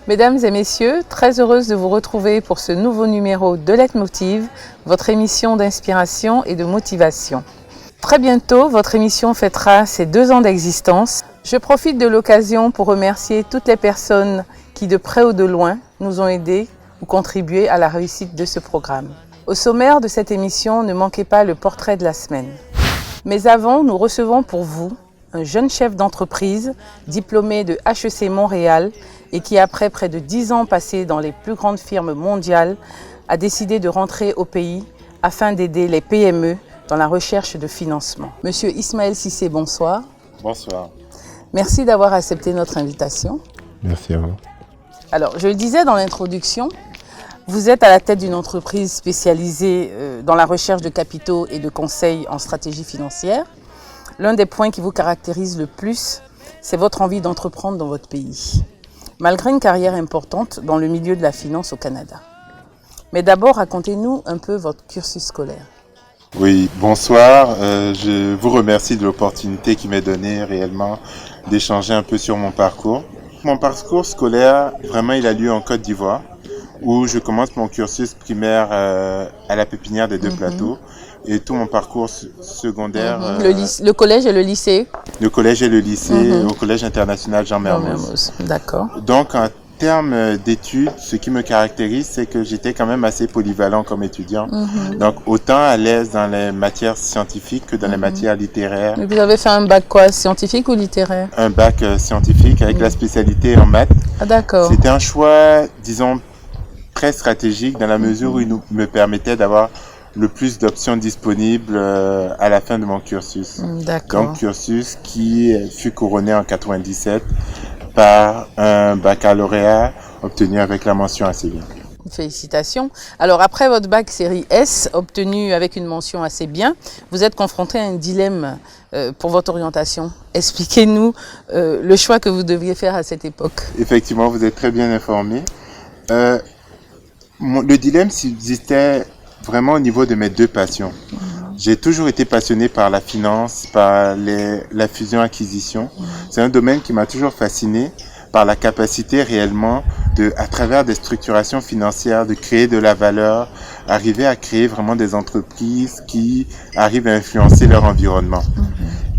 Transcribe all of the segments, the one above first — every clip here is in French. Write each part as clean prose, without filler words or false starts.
Mesdames et messieurs, très heureuse de vous retrouver pour ce nouveau numéro de Leitmotiv, votre émission d'inspiration et de motivation. Très bientôt, votre émission fêtera ses 2 ans d'existence. Je profite de l'occasion pour remercier toutes les personnes qui, de près ou de loin, nous ont aidés ou contribué à la réussite de ce programme. Au sommaire de cette émission, ne manquez pas le portrait de la semaine. Mais avant, nous recevons pour vous un jeune chef d'entreprise diplômé de HEC Montréal et qui, après près de 10 ans passés dans les plus grandes firmes mondiales, a décidé de rentrer au pays afin d'aider les PME dans la recherche de financement. Monsieur Ismaël Cissé, bonsoir. Bonsoir. Merci d'avoir accepté notre invitation. Merci à vous. Alors, je le disais dans l'introduction, vous êtes à la tête d'une entreprise spécialisée dans la recherche de capitaux et de conseils en stratégie financière. L'un des points qui vous caractérise le plus, c'est votre envie d'entreprendre dans votre pays, malgré une carrière importante dans le milieu de la finance au Canada. Mais d'abord, racontez-nous un peu votre cursus scolaire. Oui, bonsoir. Je vous remercie de l'opportunité qui m'est donnée réellement d'échanger un peu sur mon parcours. Mon parcours scolaire, vraiment, il a lieu en Côte d'Ivoire, où je commence mon cursus primaire à la Pépinière des Deux Plateaux. Et tout mon parcours secondaire... Le collège et le lycée? Le collège et le lycée, au Collège international Jean Mermoz. D'accord. Donc, en termes d'études, ce qui me caractérise, c'est que j'étais quand même assez polyvalent comme étudiant. Donc, autant à l'aise dans les matières scientifiques que dans les matières littéraires. Et vous avez fait un bac quoi, scientifique ou littéraire? Un bac scientifique avec la spécialité en maths. Ah d'accord. C'était un choix, disons, très stratégique dans la mesure où il me permettait d'avoir le plus d'options disponibles à la fin de mon cursus. D'accord. Donc, cursus qui fut couronné en 97 par un baccalauréat obtenu avec la mention assez bien. Félicitations. Alors, après votre bac série S, obtenu avec une mention assez bien, vous êtes confronté à un dilemme pour votre orientation. Expliquez-nous le choix que vous deviez faire à cette époque. Effectivement, vous êtes très bien informé. Le dilemme subsistait vraiment au niveau de mes 2 passions. J'ai toujours été passionné par la finance, par la fusion-acquisition. C'est un domaine qui m'a toujours fasciné par la capacité réellement à travers des structurations financières, de créer de la valeur, arriver à créer vraiment des entreprises qui arrivent à influencer leur environnement.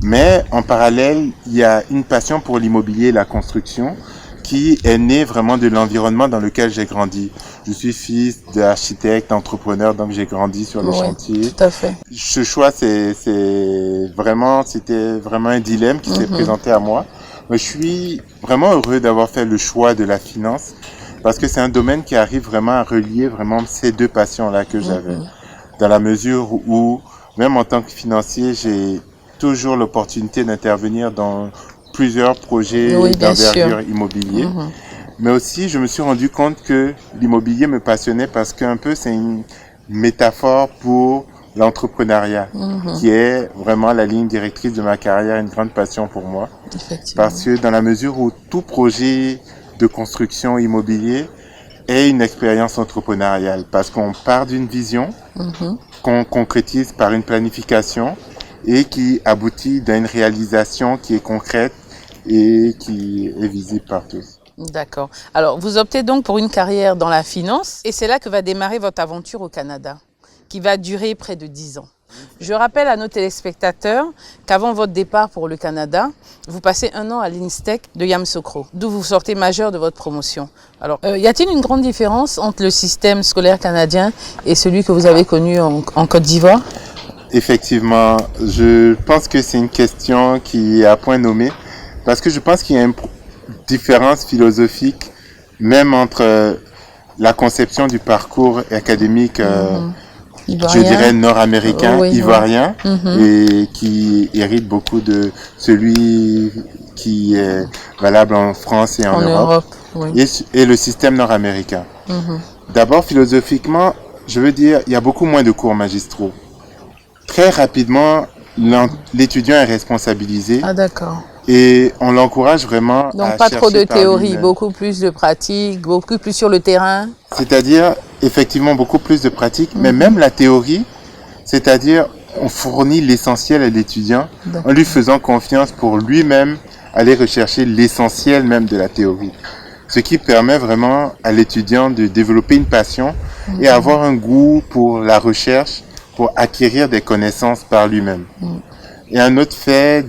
Mais en parallèle, il y a une passion pour l'immobilier et la construction qui est née vraiment de l'environnement dans lequel j'ai grandi. Je suis fils d'architecte, d'entrepreneur, donc j'ai grandi sur le chantier. Tout à fait. Ce choix, c'était vraiment un dilemme qui s'est présenté à moi. Mais je suis vraiment heureux d'avoir fait le choix de la finance parce que c'est un domaine qui arrive vraiment à relier vraiment ces 2 passions-là que j'avais. Dans la mesure où, même en tant que financier, j'ai toujours l'opportunité d'intervenir dans plusieurs projets d'envergure immobilier. Mais aussi, je me suis rendu compte que l'immobilier me passionnait parce qu'un peu, c'est une métaphore pour l'entrepreneuriat, qui est vraiment la ligne directrice de ma carrière, une grande passion pour moi. Parce que dans la mesure où tout projet de construction immobilier est une expérience entrepreneuriale, parce qu'on part d'une vision, qu'on concrétise par une planification et qui aboutit à une réalisation qui est concrète et qui est visible par tous. D'accord. Alors, vous optez donc pour une carrière dans la finance et c'est là que va démarrer votre aventure au Canada, qui va durer près de 10 ans. Je rappelle à nos téléspectateurs qu'avant votre départ pour le Canada, vous passez 1 an à l'INSTEC de Yamoussoukro, d'où vous sortez majeur de votre promotion. Alors, y a-t-il une grande différence entre le système scolaire canadien et celui que vous avez connu en Côte d'Ivoire? Effectivement, je pense que c'est une question qui est à point nommé, parce que je pense qu'il y a une différence philosophique, même entre la conception du parcours académique, je dirais nord-américain, ivoirien, et qui hérite beaucoup de celui qui est valable en France et en Europe. Et le système nord-américain. D'abord, philosophiquement, je veux dire, il y a beaucoup moins de cours magistraux. Très rapidement, l'étudiant est responsabilisé. Ah d'accord. Et on l'encourage vraiment donc pas trop de théorie, beaucoup plus de pratique, beaucoup plus sur le terrain. C'est-à-dire, effectivement, beaucoup plus de pratique, mais même la théorie, c'est-à-dire, on fournit l'essentiel à l'étudiant en lui faisant confiance pour lui-même aller rechercher l'essentiel même de la théorie. Ce qui permet vraiment à l'étudiant de développer une passion et avoir un goût pour la recherche, pour acquérir des connaissances par lui-même. Et un autre fait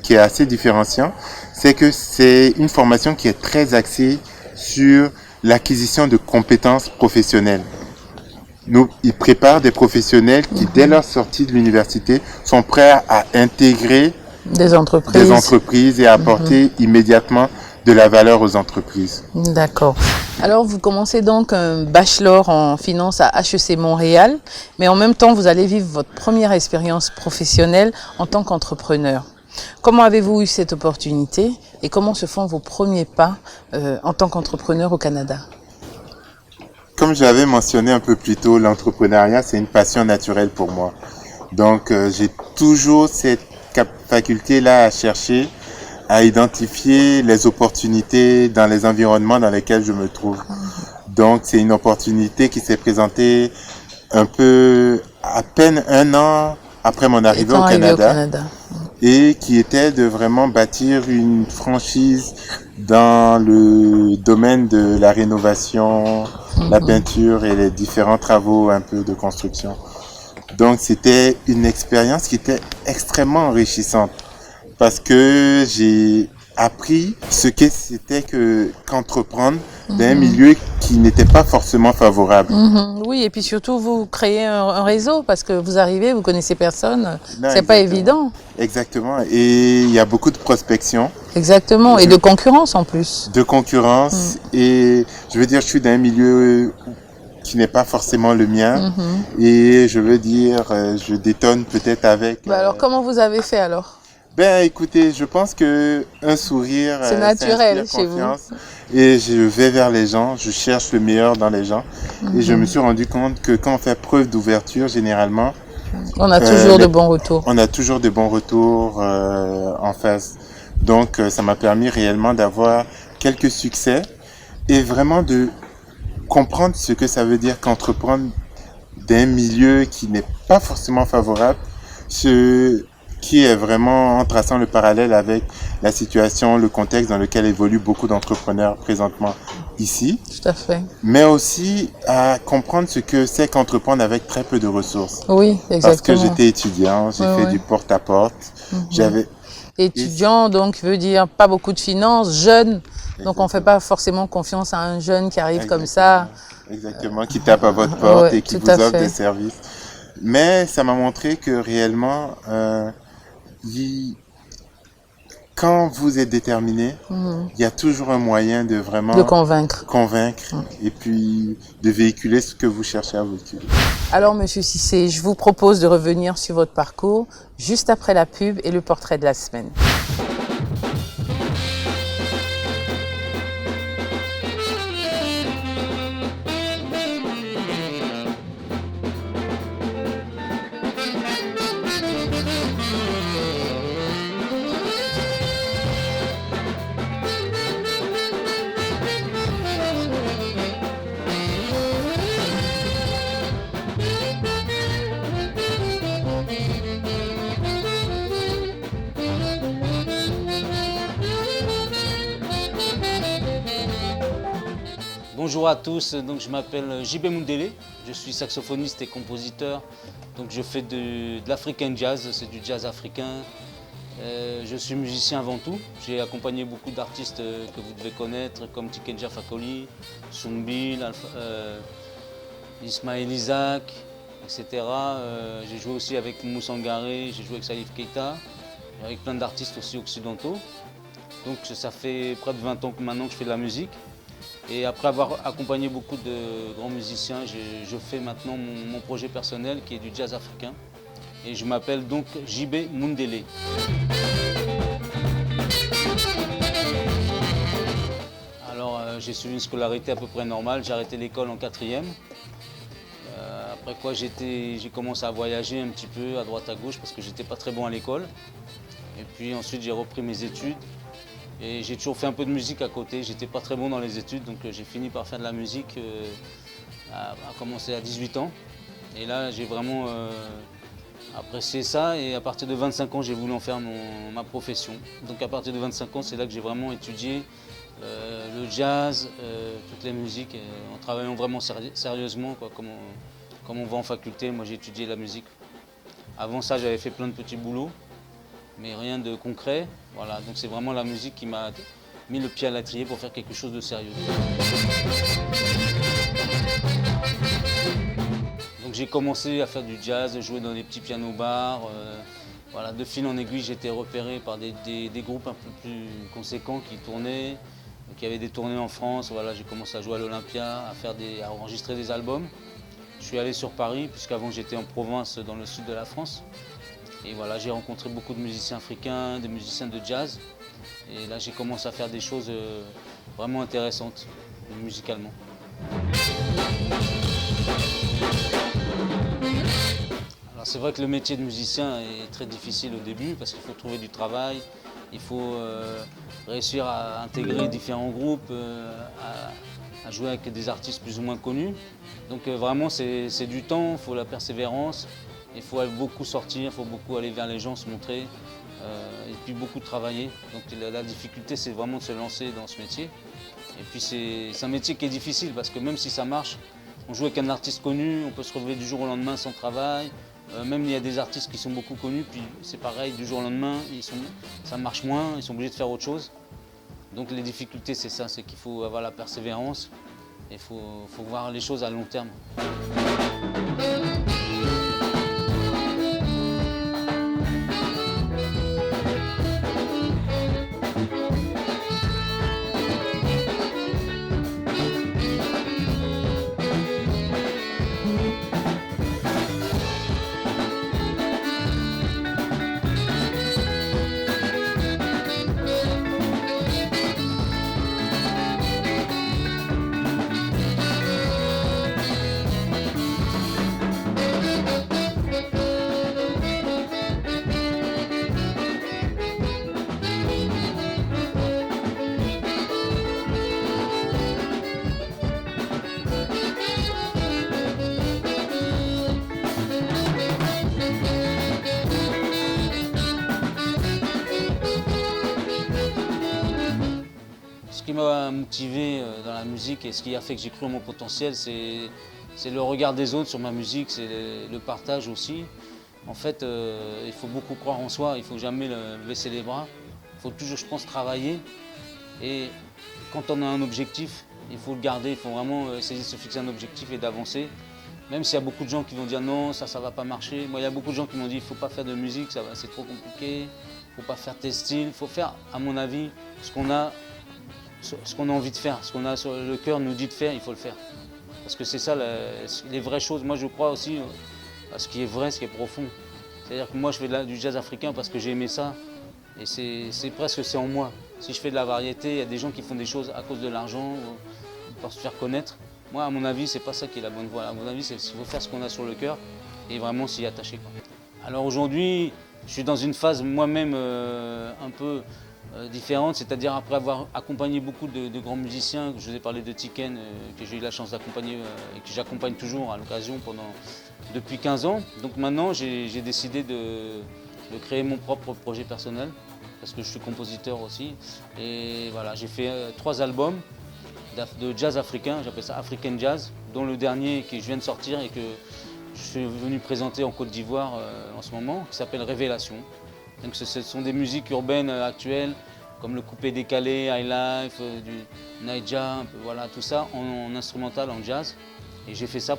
qui est assez différenciant, c'est que c'est une formation qui est très axée sur l'acquisition de compétences professionnelles. Ils préparent des professionnels qui, dès leur sortie de l'université, sont prêts à intégrer des entreprises et à apporter immédiatement de la valeur aux entreprises. D'accord. Alors, vous commencez donc un bachelor en finance à HEC Montréal, mais en même temps, vous allez vivre votre première expérience professionnelle en tant qu'entrepreneur. Comment avez-vous eu cette opportunité et comment se font vos premiers pas en tant qu'entrepreneur au Canada? Comme j'avais mentionné un peu plus tôt, l'entrepreneuriat, c'est une passion naturelle pour moi. Donc, j'ai toujours cette faculté-là à chercher, à identifier les opportunités dans les environnements dans lesquels je me trouve. Donc, c'est une opportunité qui s'est présentée un peu, à peine un an après mon arrivée au Canada. Et qui était de vraiment bâtir une franchise dans le domaine de la rénovation, la peinture et les différents travaux un peu de construction. Donc c'était une expérience qui était extrêmement enrichissante parce que j'ai appris ce que c'était qu'entreprendre dans un milieu qui n'était pas forcément favorable. Oui, et puis surtout vous créez un réseau parce que vous arrivez, vous connaissez personne, c'est pas évident. Exactement, et il y a beaucoup de prospection. Exactement, et de concurrence en plus. De concurrence, et je veux dire, je suis dans un milieu qui n'est pas forcément le mien, et je veux dire, je détonne peut-être avec... alors comment vous avez fait alors? Ben écoutez, je pense que un sourire, c'est naturel chez vous. Et je vais vers les gens, je cherche le meilleur dans les gens. Et je me suis rendu compte que quand on fait preuve d'ouverture, généralement, on a toujours de bons retours. On a toujours de bons retours en face. Donc ça m'a permis réellement d'avoir quelques succès et vraiment de comprendre ce que ça veut dire qu'entreprendre d'un milieu qui n'est pas forcément favorable, ce qui est vraiment en traçant le parallèle avec la situation, le contexte dans lequel évoluent beaucoup d'entrepreneurs présentement ici. Tout à fait. Mais aussi à comprendre ce que c'est qu'entreprendre avec très peu de ressources. Oui, exactement. Parce que j'étais étudiant, j'ai fait du porte-à-porte. Étudiant, donc, veut dire pas beaucoup de finances, jeune. Donc, on ne fait pas forcément confiance à un jeune qui arrive comme ça. Exactement, qui tape à votre porte et qui vous offre des services. Mais ça m'a montré que réellement, quand vous êtes déterminé, il y a toujours un moyen de vraiment... De convaincre. Et puis de véhiculer ce que vous cherchez à véhiculer. Alors, Monsieur Cissé, je vous propose de revenir sur votre parcours juste après la pub et le portrait de la semaine. Bonjour à tous, donc je m'appelle JB Mundele, je suis saxophoniste et compositeur, donc je fais de l'African Jazz, c'est du jazz africain. Je suis musicien avant tout, j'ai accompagné beaucoup d'artistes que vous devez connaître comme Tikenja Fakoly, Soumbil, Ismaël Isaac, etc. J'ai joué aussi avec Moussa Sangaré, j'ai joué avec Salif Keita, avec plein d'artistes aussi occidentaux. Donc ça fait près de 20 ans que maintenant que je fais de la musique. Et après avoir accompagné beaucoup de grands musiciens, je fais maintenant mon projet personnel qui est du jazz africain. Et je m'appelle donc JB Mundele. Alors j'ai suivi une scolarité à peu près normale, j'ai arrêté l'école en 4e. Après quoi j'ai commencé à voyager un petit peu à droite à gauche parce que j'étais pas très bon à l'école. Et puis ensuite j'ai repris mes études. Et j'ai toujours fait un peu de musique à côté, j'étais pas très bon dans les études, donc j'ai fini par faire de la musique, à commencer à 18 ans. Et là j'ai vraiment apprécié ça et à partir de 25 ans j'ai voulu en faire ma profession. Donc à partir de 25 ans c'est là que j'ai vraiment étudié le jazz, toutes les musiques, en travaillant vraiment sérieusement, quoi, comme on va en faculté. Moi j'ai étudié la musique. Avant ça j'avais fait plein de petits boulots, mais rien de concret. Voilà, donc c'est vraiment la musique qui m'a mis le pied à l'étrier pour faire quelque chose de sérieux. Donc j'ai commencé à faire du jazz, jouer dans des petits pianos-bars. Voilà, de fil en aiguille, j'ai été repéré par des groupes un peu plus conséquents qui tournaient. Donc il y avait des tournées en France. Voilà, j'ai commencé à jouer à l'Olympia, à enregistrer des albums. Je suis allé sur Paris, puisqu'avant j'étais en province dans le sud de la France. Et voilà, j'ai rencontré beaucoup de musiciens africains, des musiciens de jazz. Et là, j'ai commencé à faire des choses vraiment intéressantes, musicalement. Alors c'est vrai que le métier de musicien est très difficile au début, parce qu'il faut trouver du travail, il faut réussir à intégrer différents groupes, à jouer avec des artistes plus ou moins connus. Donc vraiment, c'est du temps, il faut la persévérance. Il faut beaucoup sortir, il faut beaucoup aller vers les gens, se montrer, et puis beaucoup travailler. Donc la difficulté, c'est vraiment de se lancer dans ce métier. Et puis c'est un métier qui est difficile, parce que même si ça marche, on joue avec un artiste connu, on peut se retrouver du jour au lendemain sans travail. Même il y a des artistes qui sont beaucoup connus, puis c'est pareil, du jour au lendemain, ça marche moins, ils sont obligés de faire autre chose. Donc les difficultés, c'est ça, c'est qu'il faut avoir la persévérance, et il faut voir les choses à long terme. Ce qui m'a motivé dans la musique et ce qui a fait que j'ai cru en mon potentiel, c'est le regard des autres sur ma musique, c'est le partage aussi. En fait, il faut beaucoup croire en soi, il ne faut jamais baisser les bras. Il faut toujours, je pense, travailler. Et quand on a un objectif, il faut le garder, il faut vraiment essayer de se fixer un objectif et d'avancer. Même s'il y a beaucoup de gens qui vont dire non, ça ne va pas marcher. Moi, il y a beaucoup de gens qui m'ont dit il ne faut pas faire de musique, c'est trop compliqué, il ne faut pas faire tes styles. Il faut faire, à mon avis, ce qu'on a envie de faire, ce qu'on a sur le cœur nous dit de faire, il faut le faire. Parce que c'est ça les vraies choses. Moi je crois aussi à ce qui est vrai, ce qui est profond. C'est-à-dire que moi je fais du jazz africain parce que j'ai aimé ça. Et c'est presque c'est en moi. Si je fais de la variété, il y a des gens qui font des choses à cause de l'argent, pour se faire connaître. Moi à mon avis c'est pas ça qui est la bonne voie. À mon avis il faut faire ce qu'on a sur le cœur et vraiment s'y attacher, quoi. Alors aujourd'hui je suis dans une phase moi-même un peu différente, c'est-à-dire après avoir accompagné beaucoup de grands musiciens, je vous ai parlé de Tiken, que j'ai eu la chance d'accompagner et que j'accompagne toujours à l'occasion depuis 15 ans. Donc maintenant j'ai décidé de créer mon propre projet personnel, parce que je suis compositeur aussi. Et voilà, j'ai fait 3 albums de jazz africain, j'appelle ça African Jazz, dont le dernier que je viens de sortir et que je suis venu présenter en Côte d'Ivoire en ce moment, qui s'appelle Révélation. Donc ce sont des musiques urbaines actuelles, comme le coupé décalé, high life, du naija, voilà, tout ça en instrumental, en jazz. Et j'ai fait ça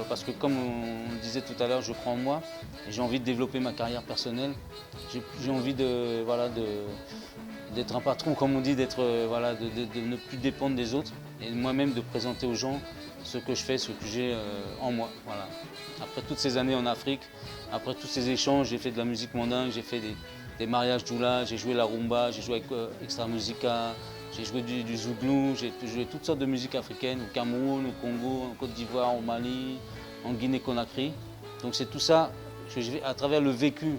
parce que comme on disait tout à l'heure, je crois en moi et j'ai envie de développer ma carrière personnelle. J'ai envie d'être un patron, comme on dit, de ne plus dépendre des autres et moi-même de présenter aux gens ce que je fais, ce que j'ai en moi. Voilà. Après toutes ces années en Afrique, après tous ces échanges, j'ai fait de la musique mandingue, j'ai fait des mariages djoula, j'ai joué la rumba, j'ai joué avec Extra Musica, j'ai joué du zouglou, j'ai joué toutes sortes de musique africaines, au Cameroun, au Congo, en Côte d'Ivoire, au Mali, en Guinée-Conakry. Donc c'est tout ça, à travers le vécu,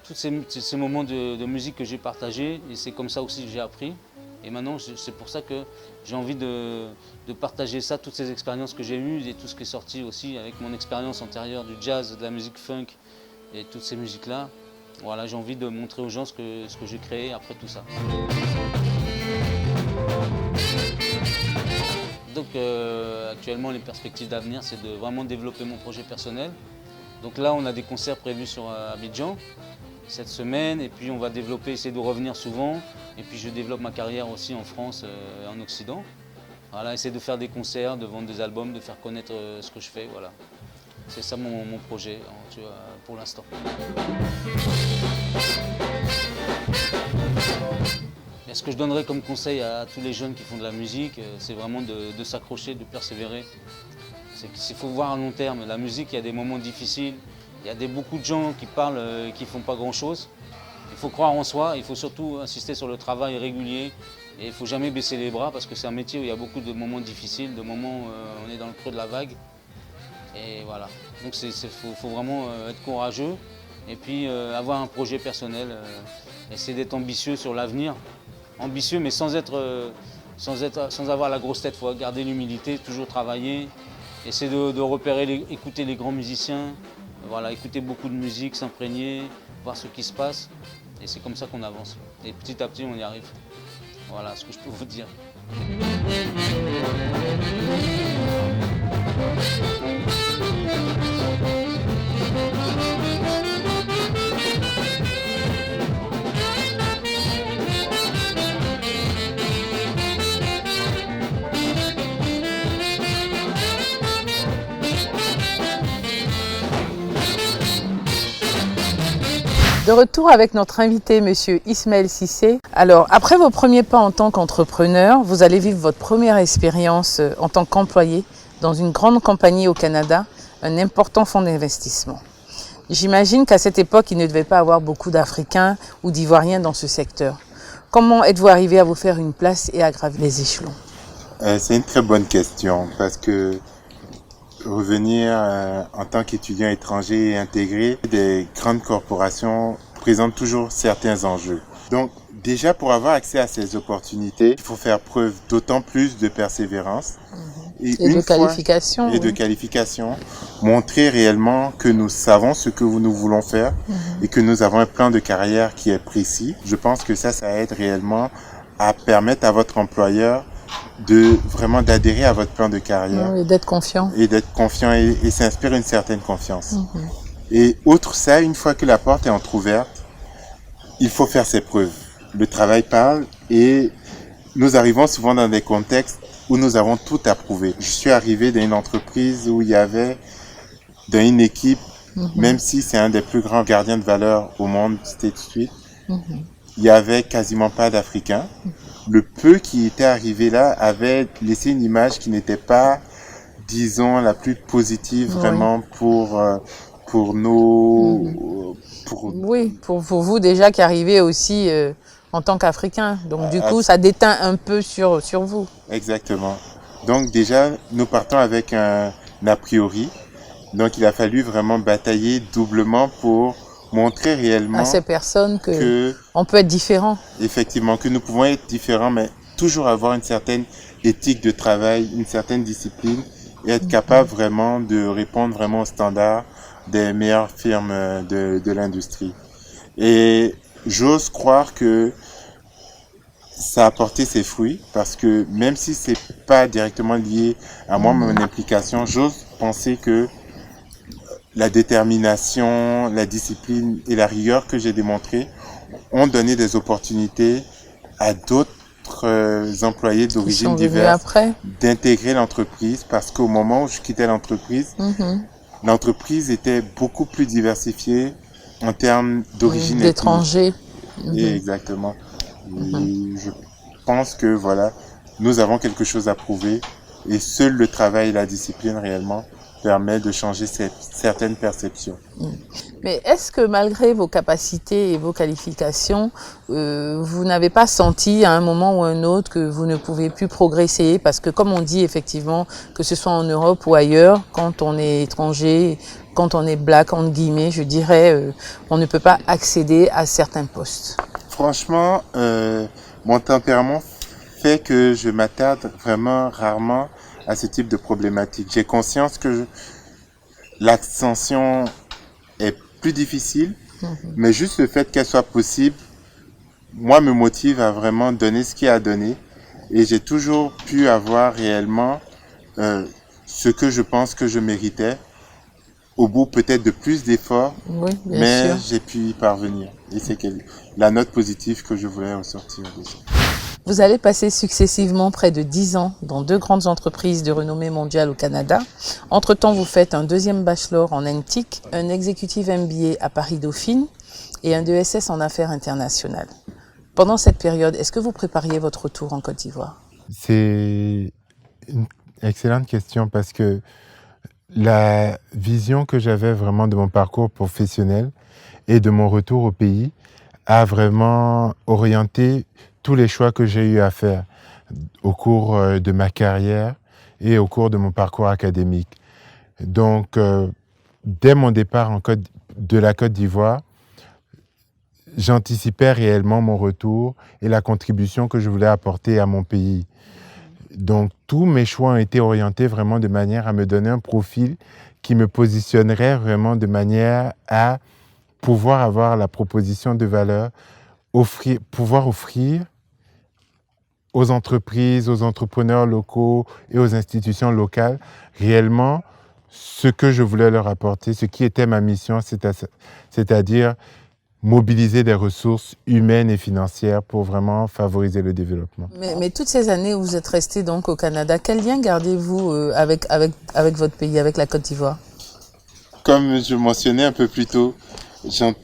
tous ces moments de musique que j'ai partagés, et c'est comme ça aussi que j'ai appris. Et maintenant, c'est pour ça que j'ai envie de partager ça, toutes ces expériences que j'ai eues et tout ce qui est sorti aussi avec mon expérience antérieure du jazz, de la musique funk et toutes ces musiques-là. Voilà, j'ai envie de montrer aux gens ce que j'ai créé après tout ça. Donc actuellement, les perspectives d'avenir, c'est de vraiment développer mon projet personnel. Donc là, on a des concerts prévus sur Abidjan cette semaine, et puis on va développer, essayer de revenir souvent. Et puis je développe ma carrière aussi en France et en Occident. Voilà, essayer de faire des concerts, de vendre des albums, de faire connaître ce que je fais. Voilà. C'est ça mon projet pour l'instant. Et ce que je donnerais comme conseil à tous les jeunes qui font de la musique, c'est vraiment de s'accrocher, de persévérer. Il faut voir à long terme. La musique, il y a des moments difficiles, il y a beaucoup de gens qui parlent et qui ne font pas grand-chose. Il faut croire en soi, il faut surtout insister sur le travail régulier. Et il ne faut jamais baisser les bras parce que c'est un métier où il y a beaucoup de moments difficiles, de moments où on est dans le creux de la vague. Et voilà. Donc faut vraiment être courageux et puis avoir un projet personnel, essayer d'être ambitieux sur l'avenir. Ambitieux mais sans avoir la grosse tête, il faut garder l'humilité, toujours travailler, essayer de repérer, écouter les grands musiciens, voilà, écouter beaucoup de musique, s'imprégner, voir ce qui se passe. Et c'est comme ça qu'on avance. Et petit à petit, on y arrive. Voilà ce que je peux vous dire. De retour avec notre invité, Monsieur Ismaël Cissé. Alors, après vos premiers pas en tant qu'entrepreneur, vous allez vivre votre première expérience en tant qu'employé dans une grande compagnie au Canada, un important fonds d'investissement. J'imagine qu'à cette époque, il ne devait pas avoir beaucoup d'Africains ou d'Ivoiriens dans ce secteur. Comment êtes-vous arrivé à vous faire une place et à gravir les échelons? C'est une très bonne question parce que revenir en tant qu'étudiant étranger et intégré des grandes corporations présente toujours certains enjeux. Donc déjà pour avoir accès à ces opportunités, il faut faire preuve d'autant plus de persévérance et de qualification. Et de qualification, montrer réellement que nous savons ce que nous voulons faire et que nous avons un plan de carrière qui est précis. Je pense que ça aide réellement à permettre à votre employeur vraiment d'adhérer à votre plan de carrière. Et d'être confiant. Et d'être confiant et s'inspire une certaine confiance. Et outre ça, une fois que la porte est entrouverte, il faut faire ses preuves. Le travail parle et nous arrivons souvent dans des contextes où nous avons tout à prouver. Je suis arrivé dans une entreprise où il y avait, dans une équipe, même si c'est un des plus grands gardiens de valeur au monde, State Street, il y avait quasiment pas d'Africains. Le peu qui était arrivé là avait laissé une image qui n'était pas, disons, la plus positive vraiment pour nos... Oui, pour vous déjà qui arrivez aussi en tant qu'Africain. Donc du coup, ça déteint un peu sur vous. Exactement. Donc déjà, nous partons avec un a priori. Donc il a fallu vraiment batailler doublement pour montrer réellement à ces personnes que on peut être différent. Effectivement, que nous pouvons être différents, mais toujours avoir une certaine éthique de travail, une certaine discipline et être capable vraiment de répondre vraiment aux standards des meilleures firmes de l'industrie. Et j'ose croire que ça a porté ses fruits parce que même si c'est pas directement lié à moi, mon implication, j'ose penser que la détermination, la discipline et la rigueur que j'ai démontrées ont donné des opportunités à d'autres employés d'origine diverses d'intégrer l'entreprise parce qu'au moment où je quittais l'entreprise, l'entreprise était beaucoup plus diversifiée en termes d'origine d'étrangers. Exactement. Et je pense que voilà, nous avons quelque chose à prouver et seul le travail et la discipline réellement permet de changer certaines perceptions. Mais est-ce que malgré vos capacités et vos qualifications, vous n'avez pas senti à un moment ou un autre que vous ne pouvez plus progresser? Parce que comme on dit effectivement, que ce soit en Europe ou ailleurs, quand on est étranger, quand on est black, entre guillemets, je dirais, on ne peut pas accéder à certains postes. Franchement, mon tempérament fait que je m'attarde vraiment rarement à ce type de problématique. J'ai conscience que l'ascension est plus difficile, mais juste le fait qu'elle soit possible, moi, me motive à vraiment donner ce qu'il y a à donner Et j'ai toujours pu avoir réellement ce que je pense que je méritais, au bout peut-être de plus d'efforts, Oui, bien mais sûr. j'ai pu y parvenir. Et c'est la note positive que je voulais ressortir de ça. Vous allez passer successivement près de 10 ans dans 2 grandes entreprises de renommée mondiale au Canada. Entre-temps, vous faites un 2e bachelor en NTIC, un Executive MBA à Paris-Dauphine et un DESS en affaires internationales. Pendant cette période, est-ce que vous prépariez votre retour en Côte d'Ivoire? C'est une excellente question parce que la vision que j'avais vraiment de mon parcours professionnel et de mon retour au pays a vraiment orienté tous les choix que j'ai eu à faire au cours de ma carrière et au cours de mon parcours académique. Donc, dès mon départ de la Côte d'Ivoire, j'anticipais réellement mon retour et la contribution que je voulais apporter à mon pays. Donc, tous mes choix ont été orientés vraiment de manière à me donner un profil qui me positionnerait vraiment de manière à pouvoir avoir la proposition de valeur, pouvoir offrir aux entreprises, aux entrepreneurs locaux et aux institutions locales réellement ce que je voulais leur apporter, ce qui était ma mission, c'est-à-dire mobiliser des ressources humaines et financières pour vraiment favoriser le développement. Mais toutes ces années où vous êtes resté donc au Canada, quel lien gardez-vous avec votre pays, avec la Côte d'Ivoire? Comme je mentionnais un peu plus tôt,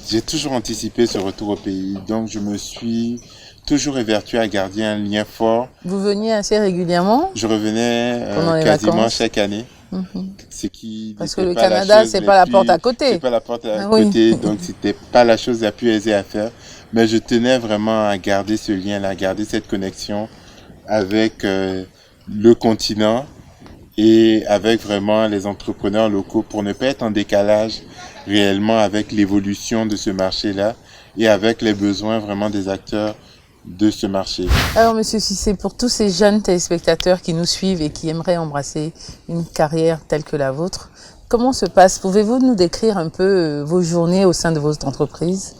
j'ai toujours anticipé ce retour au pays, donc je me suis toujours évertué à garder un lien fort. Vous veniez assez régulièrement? Je revenais quasiment chaque année. Ce qui Parce que le Canada, c'est pas la porte à côté. C'est pas la porte à côté, donc c'était pas la chose la plus aisée à faire. Mais je tenais vraiment à garder ce lien-là, à garder cette connexion avec le continent et avec vraiment les entrepreneurs locaux pour ne pas être en décalage réellement avec l'évolution de ce marché-là et avec les besoins vraiment des acteurs de ce marché. Alors, Monsieur Cissé, pour tous ces jeunes téléspectateurs qui nous suivent et qui aimeraient embrasser une carrière telle que la vôtre, comment se passe? Pouvez-vous nous décrire un peu vos journées au sein de votre entreprise?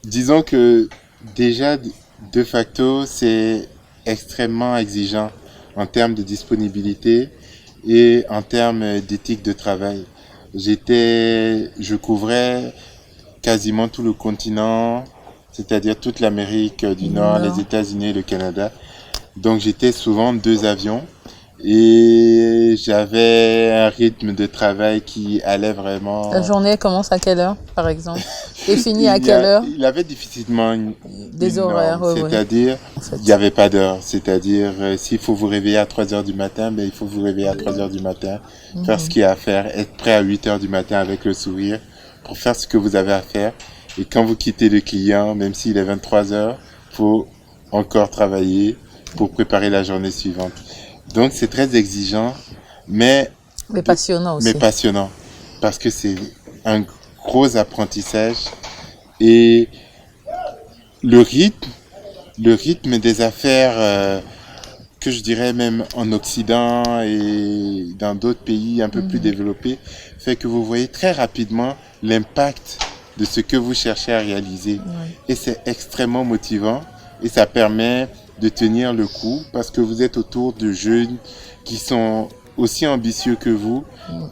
Disons que déjà, de facto, c'est extrêmement exigeant en termes de disponibilité et en termes d'éthique de travail. Je couvrais quasiment tout le continent, c'est-à-dire toute l'Amérique du Nord, les États-Unis et le Canada. Donc j'étais souvent 2 avions et j'avais un rythme de travail qui allait vraiment... La journée commence à quelle heure, par exemple? Et finit à quelle heure? Il avait difficilement des horaires, c'est-à-dire il n'y avait pas d'heure. C'est-à-dire s'il faut vous réveiller à 3 heures du matin, ben, il faut vous réveiller à 3 heures du matin, faire ce qu'il y a à faire, être prêt à 8 heures du matin avec le sourire pour faire ce que vous avez à faire. Et quand vous quittez le client, même s'il est 23 heures, il faut encore travailler pour préparer la journée suivante. Donc, c'est très exigeant, mais passionnant aussi. Mais passionnant, parce que c'est un gros apprentissage. Et le rythme des affaires, que je dirais même en Occident et dans d'autres pays un peu plus développés, fait que vous voyez très rapidement l'impact de ce que vous cherchez à réaliser. Et c'est extrêmement motivant et ça permet de tenir le coup parce que vous êtes autour de jeunes qui sont aussi ambitieux que vous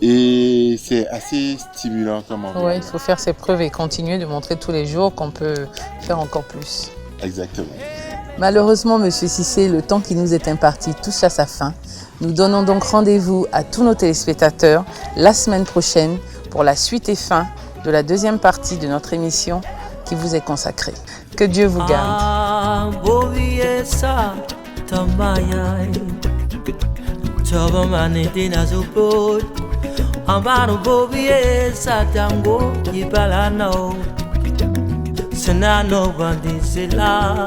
et c'est assez stimulant comme environnement. Oui, il faut faire ses preuves et continuer de montrer tous les jours qu'on peut faire encore plus. Exactement. Malheureusement, Monsieur Cissé, le temps qui nous est imparti touche à sa fin. Nous donnons donc rendez-vous à tous nos téléspectateurs la semaine prochaine pour la suite et fin de la 2e partie de notre émission qui vous est consacrée. Que Dieu vous garde. Senano bandisela,